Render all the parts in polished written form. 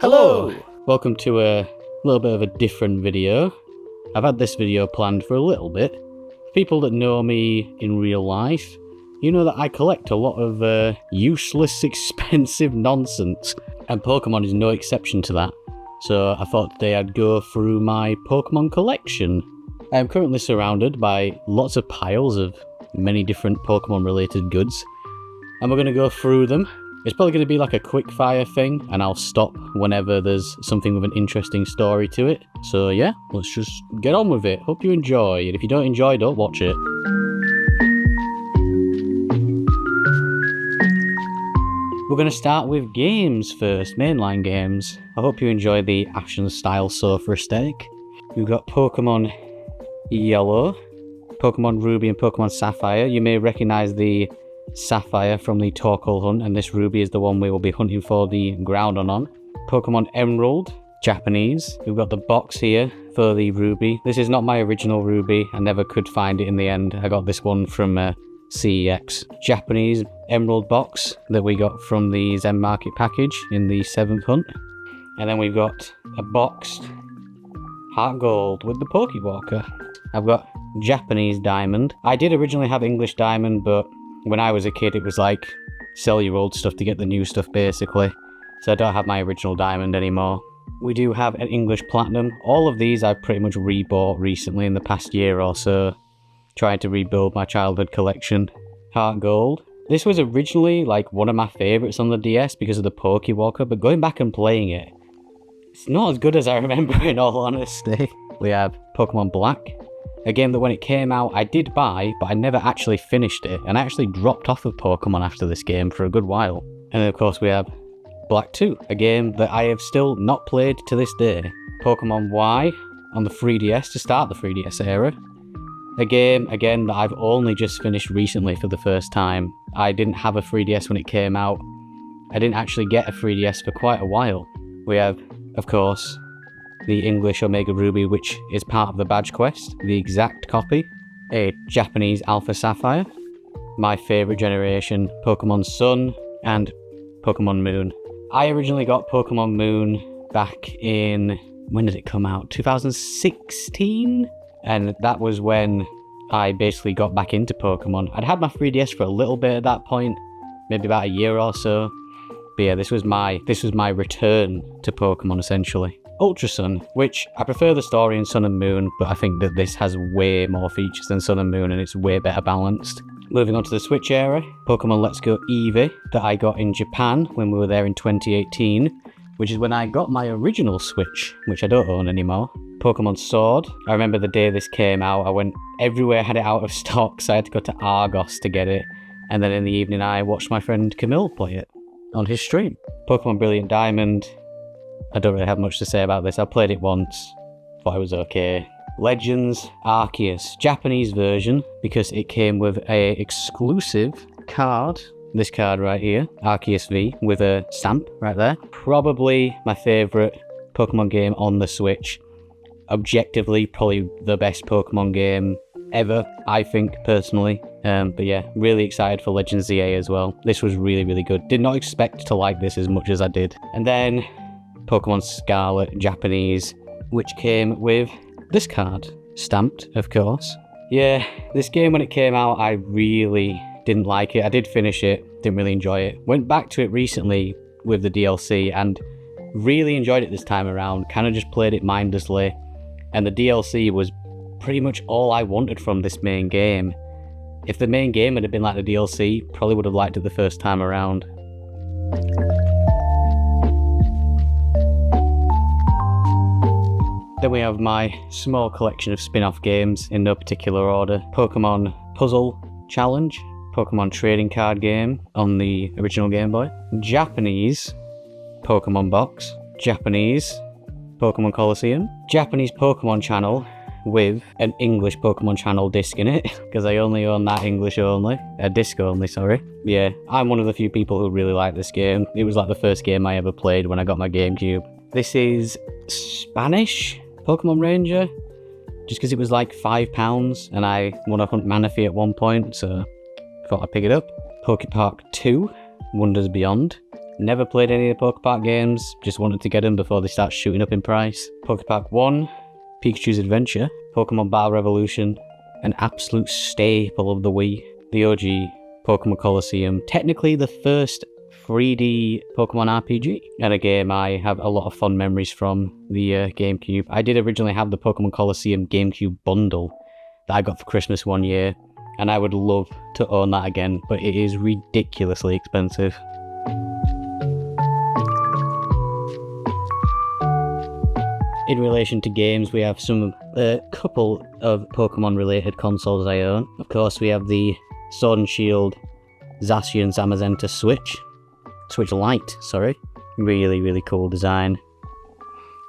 Hello! Welcome to a little bit of a different video. I've had this video planned for a little bit. People that know me in real life, you know that I collect a lot of useless, expensive nonsense, and Pokemon is no exception to that. So I thought today I'd go through my Pokemon collection. I am currently surrounded by lots of piles of many different Pokemon related goods, and we're going to go through them. It's probably going to be like a quick fire thing, and I'll stop whenever there's something with an interesting story to it. So yeah, let's just get on with it. Hope you enjoy, and if you don't enjoy, don't watch it. We're going to start with games first, mainline games. I hope you enjoy the Ashen style sofa aesthetic. We've got Pokemon Yellow, Pokemon Ruby and Pokemon Sapphire. You may recognise the Sapphire from the Torkoal hunt, and this Ruby is the one we will be hunting for the Groudon on. Pokemon Emerald, Japanese. We've got the box here for the Ruby. This is not my original Ruby. I never could find it in the end. I got this one from CEX. Japanese Emerald box that we got from the Zen Market package in the 7th hunt. And then we've got a boxed Heart Gold with the Pokewalker. I've got Japanese Diamond. I did originally have English Diamond, but when I was a kid it was like sell your old stuff to get the new stuff basically. So I don't have my original Diamond anymore. We do have an English Platinum. All of these I've pretty much rebought recently in the past year or so, trying to rebuild my childhood collection. Heart Gold. This was originally like one of my favourites on the DS because of the Pokewalker, but going back and playing it, it's not as good as I remember in all honesty. We have Pokemon Black, a game that when it came out I did buy, but I never actually finished it, and I actually dropped off of Pokemon after this game for a good while. And then of course we have Black 2, a game that I have still not played to this day. Pokemon Y on the 3DS to start the 3DS era. A game, again, that I've only just finished recently for the first time. I didn't have a 3DS when it came out. I didn't actually get a 3DS for quite a while. We have, of course, the English Omega Ruby, which is part of the badge quest, the exact copy. A Japanese Alpha Sapphire. My favourite generation, Pokemon Sun and Pokemon Moon. I originally got Pokemon Moon back in, when did it come out? 2016? And that was when I basically got back into Pokemon. I'd had my 3DS for a little bit at that point, maybe about a year or so. But yeah, this was my return to Pokemon essentially. Ultra Sun, which I prefer the story in Sun and Moon, but I think that this has way more features than Sun and Moon and it's way better balanced. Moving on to the Switch era, Pokemon Let's Go Eevee that I got in Japan when we were there in 2018, which is when I got my original Switch, which I don't own anymore. Pokemon Sword. I remember the day this came out, I went everywhere, had it out of stock, so I had to go to Argos to get it. And then in the evening I watched my friend Camille play it on his stream. Pokemon Brilliant Diamond. I don't really have much to say about this. I played it once, thought it was okay. Legends Arceus, Japanese version, because it came with a exclusive card. This card right here, Arceus V, with a stamp right there. Probably my favourite Pokemon game on the Switch. Objectively, probably the best Pokemon game ever, I think, personally. But yeah, really excited for Legends ZA as well. This was really, really good. Did not expect to like this as much as I did. And then Pokemon Scarlet, Japanese, which came with this card. Stamped, of course. Yeah, this game when it came out, I really didn't like it. I did finish it, didn't really enjoy it. Went back to it recently with the DLC and really enjoyed it this time around. Kind of just played it mindlessly. And the DLC was pretty much all I wanted from this main game. If the main game had been like the DLC, probably would have liked it the first time around. Then we have my small collection of spin-off games in no particular order. Pokemon Puzzle Challenge, Pokemon Trading Card Game on the original Game Boy. Japanese Pokemon Box, Japanese Pokemon Coliseum, Japanese Pokemon Channel with an English Pokemon Channel disc in it, because I only own that English only, disc only, sorry. Yeah, I'm one of the few people who really like this game. It was like the first game I ever played when I got my GameCube. This is Spanish Pokemon Ranger, just because it was like £5 and I want to hunt Manaphy at one point, so I thought I'd pick it up. Pokepark 2, Wonders Beyond. Never played any of the Pokepack games, just wanted to get them before they start shooting up in price. Pokepack 1, Pikachu's Adventure, Pokemon Battle Revolution, an absolute staple of the Wii, the OG Pokemon Colosseum, technically the first 3D Pokemon RPG, and a game I have a lot of fond memories from the GameCube. I did originally have the Pokemon Colosseum GameCube bundle that I got for Christmas one year, and I would love to own that again, but it is ridiculously expensive. In relation to games, we have a couple of Pokemon related consoles I own. Of course, we have the Sword and Shield Zacian Zamazenta Switch Lite, sorry. Really, really cool design.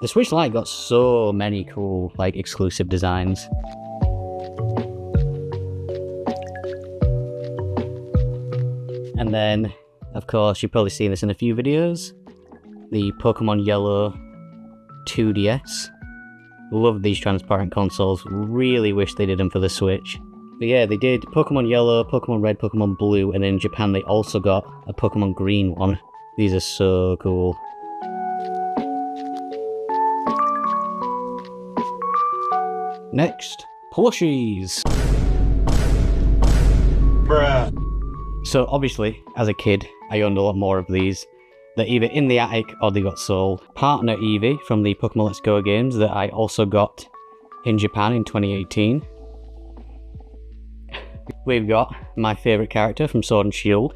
The Switch Lite got so many cool, like, exclusive designs. And then, of course, you've probably seen this in a few videos, the Pokemon Yellow 2DS. Love these transparent consoles. Really wish they did them for the Switch. But yeah, they did Pokemon Yellow, Pokemon Red, Pokemon Blue, and in Japan they also got a Pokemon Green one. These are so cool. Next, plushies. Bruh. So obviously, as a kid, I owned a lot more of these. They're either in the attic or they got sold. Partner Eevee from the Pokemon Let's Go games that I also got in Japan in 2018. We've got my favourite character from Sword and Shield,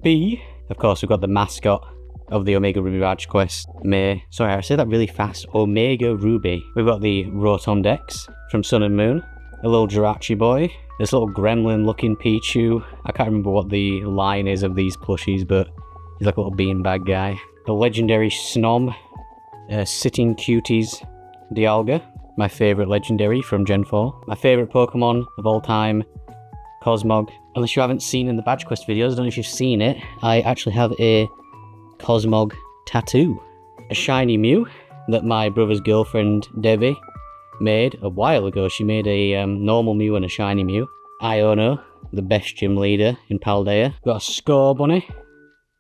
B. Of course, we've got the mascot of the Omega Ruby Badge Quest, May. Sorry, I say that really fast. Omega Ruby. We've got the Rotom-Dex from Sun and Moon, a little Jirachi boy, this little gremlin-looking Pichu. I can't remember what the line is of these plushies, but he's like a little beanbag guy. The legendary Snom, Sitting Cuties Dialga, my favourite legendary from Gen 4. My favourite Pokemon of all time, Cosmog. Unless you haven't seen in the Badge Quest videos, I don't know if you've seen it, I actually have a Cosmog tattoo. A shiny Mew that my brother's girlfriend, Debbie, made a while ago. She made a normal Mew and a shiny Mew. Iono, the best gym leader in Paldea. Got a Scorbunny,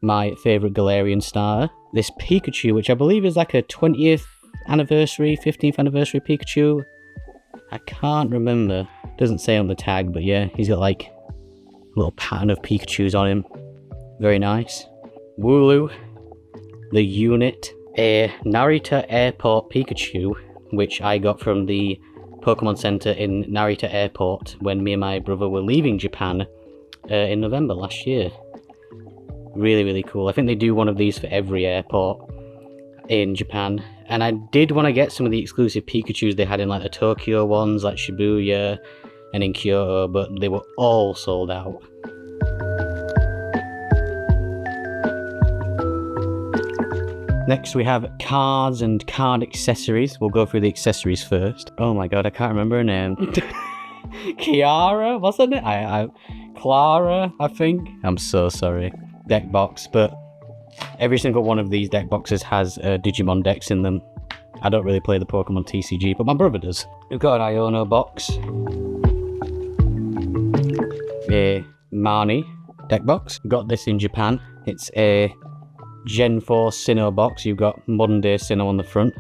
my favourite Galarian starter. This Pikachu, which I believe is like a 20th anniversary, 15th anniversary Pikachu. I can't remember. Doesn't say on the tag, but yeah, he's got like a little pattern of Pikachus on him. Very nice. Wooloo, the unit, a Narita Airport Pikachu, which I got from the Pokemon Center in Narita Airport when me and my brother were leaving Japan in November last year. Really, really cool. I think they do one of these for every airport in Japan. And I did want to get some of the exclusive Pikachus they had in like the Tokyo ones, like Shibuya and in Kyoto, but they were all sold out. Next we have cards and card accessories. We'll go through the accessories first. Oh my god, I can't remember her name. Kiara? What's her name? Clara, I think? I'm so sorry. Deck box, but every single one of these deck boxes has Digimon decks in them. I don't really play the Pokemon TCG, but my brother does. We've got an Iono box. A Marnie deck box. Got this in Japan. It's a Gen 4 Sinnoh box. You've got modern day Sinnoh on the front,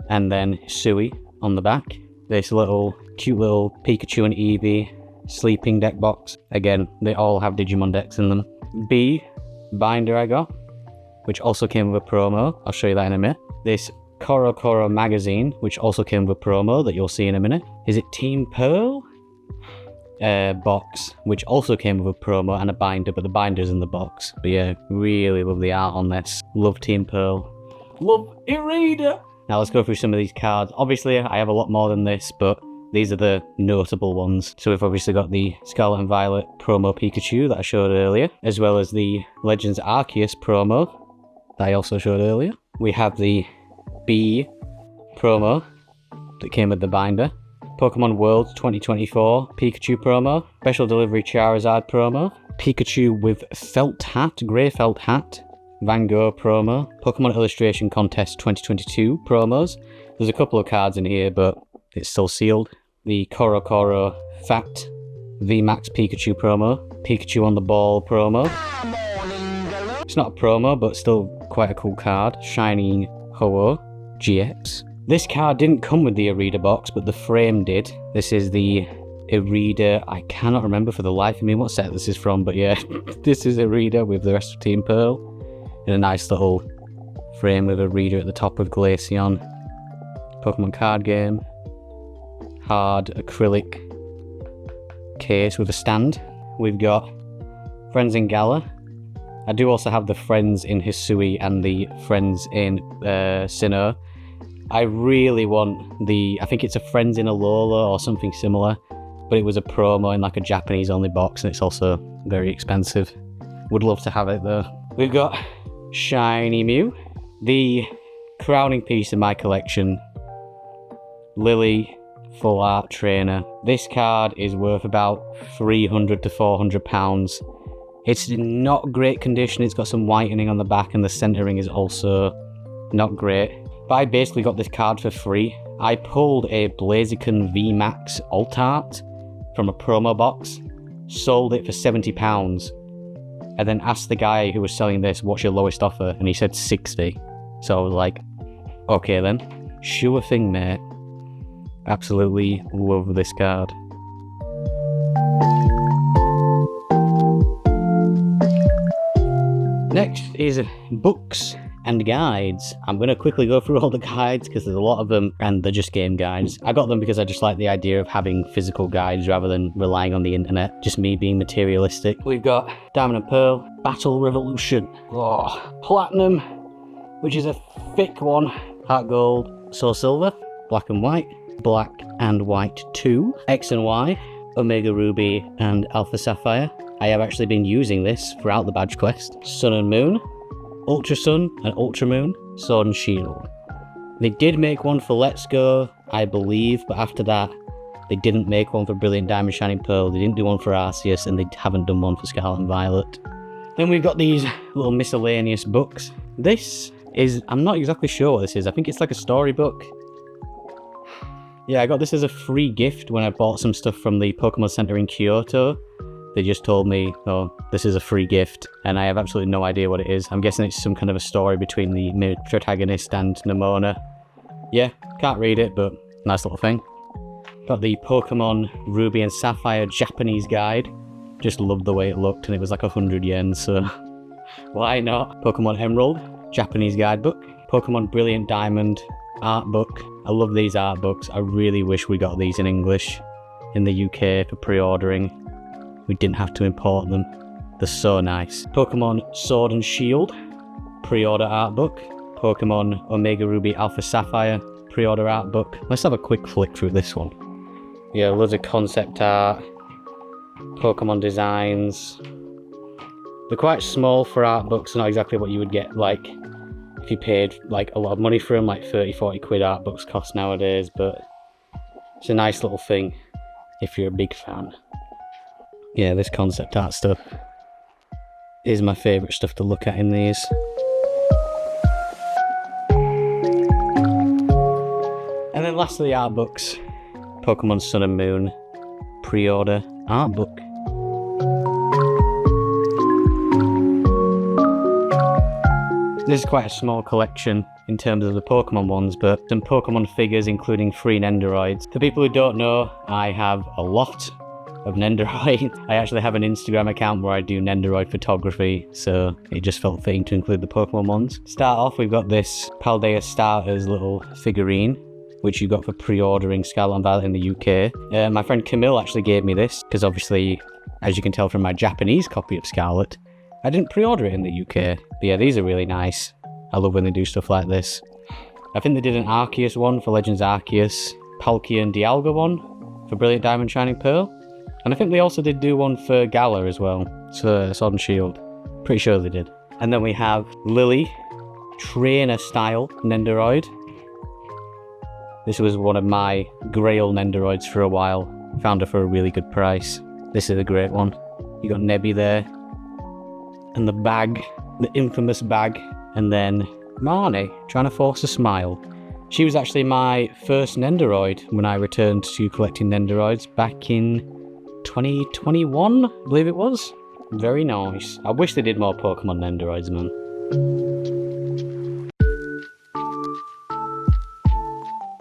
and then Sui on the back. This little cute little Pikachu and Eevee sleeping deck box. Again, they all have Digimon decks in them. B binder I got, which also came with a promo. I'll show you that in a minute. This Koro Koro magazine, which also came with a promo that you'll see in a minute. Is it Team Pearl? Box, which also came with a promo and a binder, but the binder's in the box. But yeah, really love the art on this. Love Team Pearl. Love Irida! Now let's go through some of these cards. Obviously, I have a lot more than this, but these are the notable ones. So we've obviously got the Scarlet and Violet promo Pikachu that I showed earlier, as well as the Legends Arceus promo that I also showed earlier. We have the B promo that came with the binder. Pokemon World 2024 Pikachu promo. Special Delivery Charizard promo. Pikachu with felt hat, grey felt hat. Van Gogh promo. Pokemon Illustration Contest 2022 promos. There's a couple of cards in here, but it's still sealed. The Koro Koro Fat VMAX Pikachu promo. Pikachu on the Ball promo. It's not a promo, but still quite a cool card. Shiny Ho-Oh GX. This card didn't come with the Irida box, but the frame did. This is the Irida. I cannot remember for the life of me what set this is from, but yeah, this is Irida with the rest of Team Pearl in a nice little frame with Irida at the top with Glaceon. Pokemon card game. Hard acrylic case with a stand. We've got Friends in Gala. I do also have the Friends in Hisui and the Friends in Sinnoh. I really want I think it's a Friends in Alola or something similar, but it was a promo in like a Japanese only box and it's also very expensive. Would love to have it though. We've got Shiny Mew. The crowning piece in my collection, Lily Full Art Trainer. This card is worth about £300 to £400. It's in not great condition. It's got some whitening on the back and the centering is also not great. But I basically got this card for free. I pulled a Blaziken VMAX Alt Art from a promo box, sold it for £70, and then asked the guy who was selling this, what's your lowest offer? And he said 60. So I was like, okay then, sure thing mate. Absolutely love this card. Next is books and guides. I'm going to quickly go through all the guides because there's a lot of them and they're just game guides. I got them because I just like the idea of having physical guides rather than relying on the internet, just me being materialistic. We've got Diamond and Pearl, Battle Revolution, Platinum, which is a thick one, Heart Gold, Soul Silver, Black and White, Black and White 2, X and Y, Omega Ruby and Alpha Sapphire. I have actually been using this throughout the badge quest. Sun and Moon, Ultra Sun and Ultra Moon, Sword and Shield. They did make one for Let's Go, I believe, but after that, they didn't make one for Brilliant Diamond Shining Pearl, they didn't do one for Arceus, and they haven't done one for Scarlet and Violet. Then we've got these little miscellaneous books. This is, I'm not exactly sure what this is, I think it's like a storybook. Yeah, I got this as a free gift when I bought some stuff from the Pokemon Center in Kyoto. They just told me, oh, this is a free gift, and I have absolutely no idea what it is. I'm guessing it's some kind of a story between the main protagonist and Nemona. Yeah, can't read it, but nice little thing. Got the Pokemon Ruby and Sapphire Japanese guide. Just loved the way it looked, and it was like 100 yen, so why not? Pokemon Emerald, Japanese guidebook. Pokemon Brilliant Diamond art book. I love these art books. I really wish we got these in English in the UK for pre-ordering. We didn't have to import them. They're so nice. Pokemon Sword and Shield, pre-order art book. Pokemon Omega Ruby Alpha Sapphire, pre-order art book. Let's have a quick flick through this one. Yeah, loads of concept art, Pokemon designs. They're quite small for art books, not exactly what you would get like if you paid like a lot of money for them, like 30-40 quid art books cost nowadays, but it's a nice little thing if you're a big fan. Yeah, this concept art stuff is my favourite stuff to look at in these. And then lastly, art books. Pokemon Sun and Moon pre-order art book. This is quite a small collection in terms of the Pokemon ones, but some Pokemon figures including 3 Nendoroids. For people who don't know, I have a lot of Nendoroid. I actually have an Instagram account where I do Nendoroid photography, so it just felt fitting to include the Pokemon ones. Start off, we've got this Paldea Starters little figurine, which you got for pre-ordering Scarlet and Violet in the UK. My friend Camille actually gave me this, because obviously, as you can tell from my Japanese copy of Scarlet, I didn't pre-order it in the UK. But yeah, these are really nice. I love when they do stuff like this. I think they did an Arceus one for Legends Arceus, Palkia and Dialga one for Brilliant Diamond Shining Pearl. And I think they also did do one for Galar as well, so Sword and Shield. Pretty sure they did. And then we have Lily, trainer style Nendoroid. This was one of my Grail Nendoroids for a while. Found her for a really good price. This is a great one. You got Nebby there. And the bag, the infamous bag. And then Marnie, trying to force a smile. She was actually my first Nendoroid when I returned to collecting Nendoroids back in 2021, I believe it was. Very nice. I wish they did more Pokemon Nendoroids, man.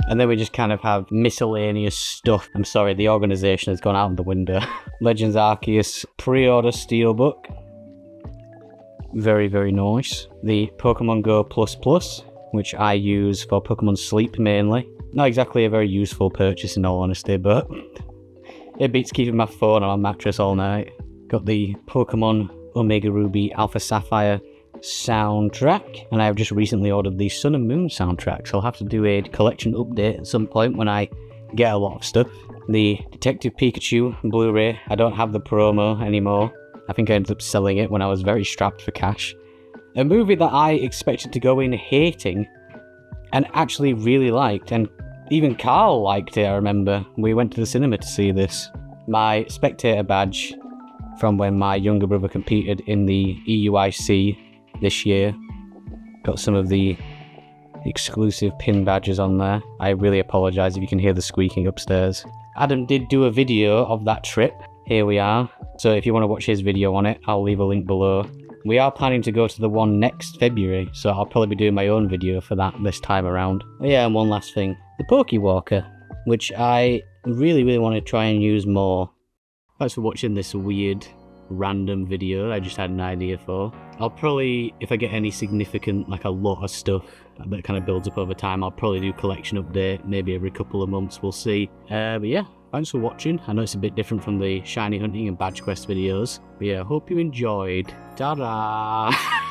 And then we just kind of have miscellaneous stuff. I'm sorry, the organisation has gone out of the window. Legends Arceus pre-order steelbook. Very, very nice. The Pokemon Go++, which I use for Pokemon Sleep mainly. Not exactly a very useful purchase in all honesty, but it beats keeping my phone on my mattress all night. Got the Pokemon Omega Ruby Alpha Sapphire soundtrack, and I have just recently ordered the Sun and Moon soundtrack, so I'll have to do a collection update at some point when I get a lot of stuff. The Detective Pikachu Blu-ray, I don't have the promo anymore. I think I ended up selling it when I was very strapped for cash. A movie that I expected to go in hating and actually really liked, and even Carl liked it, I remember. We went to the cinema to see this. My spectator badge from when my younger brother competed in the EUIC this year. Got some of the exclusive pin badges on there. I really apologise if you can hear the squeaking upstairs. Adam did do a video of that trip. Here we are. So if you want to watch his video on it, I'll leave a link below. We are planning to go to the one next February, so I'll probably be doing my own video for that this time around. Yeah, and one last thing. The Pokewalker, which I really, really want to try and use more. Thanks for watching this weird random video I just had an idea for. I'll probably, if I get any significant, like a lot of stuff that kind of builds up over time, I'll probably do collection update, maybe every couple of months, we'll see. But yeah, thanks for watching. I know it's a bit different from the shiny hunting and badge quest videos, but yeah, I hope you enjoyed. Ta-da!